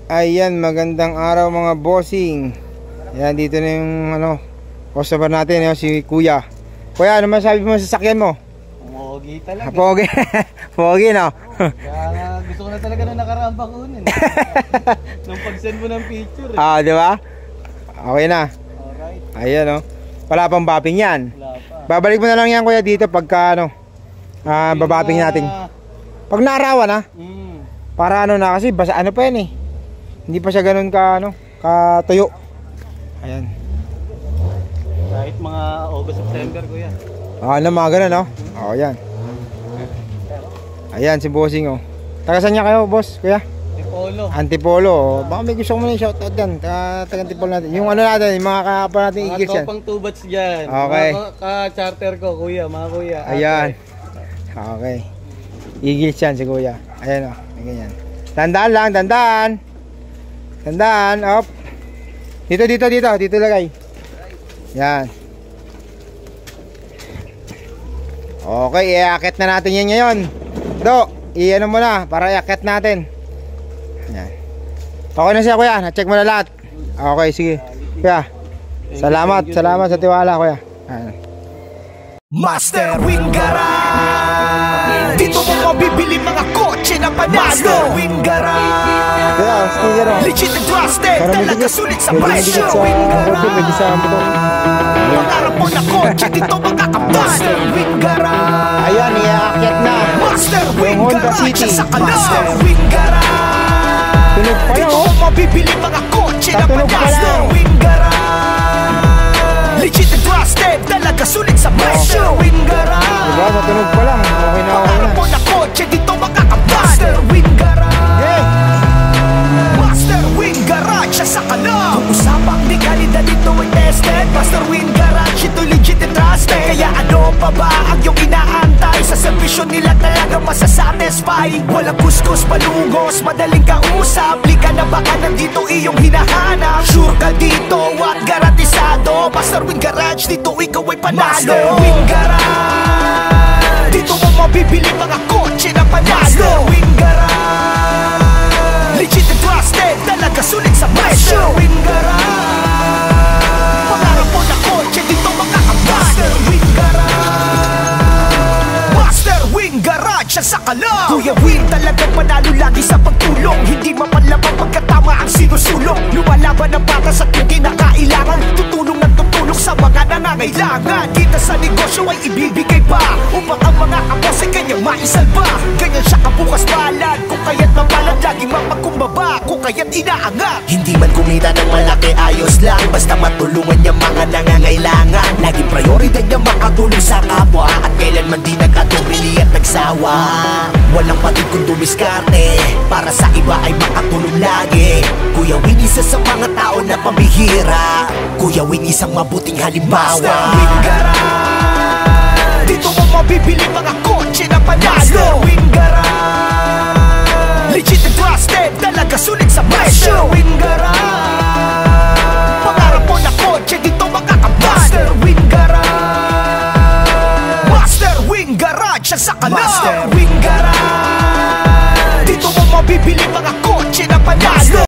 Ayan, magandang araw mga bossing. Ayan, dito na yung customer natin, si Kuya. Kuya, ano masabi mo sa sasakyan mo? Pogi talaga. Pogi. Pogi, no? Kaya gusto ko na talaga na nakaraan pa kunin. Nung pag-send mo ng picture. Di ba? Okay na. Alright. Ayan, no? Wala pang bapping yan. Wala pa. Babalik mo na lang yan, Kuya, dito pagka babapping natin. Pag naarawan, para na kasi basa pa yan eh. Hindi pa siya ganun katuyo. Ayan. Kahit mga August, September, Kuya. Mga ganun, no? Ayan. Ayan si bossing, oh. Taga saan niya kayo, boss, Kuya? Antipolo. Antipolo, oh. Baka may gusto mo na yung shoutout dyan. Taga Antipolo natin. Yung natin, yung mga kapwa natin igil yan. Mga topang tubats dyan. Okay. Mga ka-charter ko, Kuya, mga Kuya. Ayan. Okay. Igil yan si Kuya. Ayan, oh. Ganyan. Tandaan lang, tandaan. Tandaan, op. Dito lagay. Yan. Okay, iakit na natin yan ngayon. Iano mo na, para iakit natin. Yan. Okay na siya, Kuya, na-check mo na lahat. Okay, sige. Kuya, salamat sa tiwala, Kuya. Yan. Master Wing Garage. Dito mo mabibili mga kotse na panalo. Master Wing Garage. Legit and trusted, talaga sulit sa presyo. Wing Garage. Pangarap mo na kotse, dito makakapal. Master Wing Garage. Ayan, iaakyat na Master Wing Garage sa Calao. Master Wing Tunog Garage. pa Dito lang, mo mabibili mga kotse na Tatunog pa panalo. lang. Wing Garage. Legit and trusted, talaga sulit sa presyo. Wing Garage. Diba, matunog pa lang. Okay na. Pangarap mo na kotse, dito makakapal. Master Wing Garage. Master Wing Garage sa Calao. Kung usapang legalidad dito ay tested. Master Wing Garage, ito legit and trusted. Kaya ano pa ba ang iyong inaantay? Sa servisyo nila talaga masasatisfy. Walang kuskus, palungos, madaling kausap. Lika na baka nandito iyong hinahanap. Sure ka dito at garantisado. Master Wing Garage, dito ikaw ay panalo. Master Wing Garage. Dito mo mabibili mga kotse na panalo. Master Wing Garage. Legit and trusted, talaga sulit sa presyo. Master Wing Garage. Pangarap mo na kotse, dito makakapal. Master Wing Garage. Master Wing Garage sa Calao. Kuya Wing, talagang panalo lagi sa pagtulong. Hindi mapalabang pagkatama ang sinusulong. Lumalaban ng batas at yung kinakailangan. Tutulong ng tutulong sa mga nangangailangan. Kita sa negosyo ay ibibigay pa, upang ang mga kapos ay kanyang maisalba. Ganyan siya kabukas palad, kung kaya't mapalad, laging mapagkumbaba, kung kaya't inaangat. Hindi man kumita ng malaki, ayos lang, basta matulungan niya mga nangangailangan. Laging prioridad niya makatulong sa kapwa, at kailanman di nagkatubili at nagsawa. Walang patid kung dumiskarte, para sa iba ay makatulong lagi. Kuya Wing, isa sa mga tao na pambihira. Kuya Wing, isang mabuting halimbawa. Master Wing Garage. Dito mo mabibili mga kotse na panalo. Master Wing Garage. Legit and trusted, talaga sulit sa presyo. Master Wing Garage.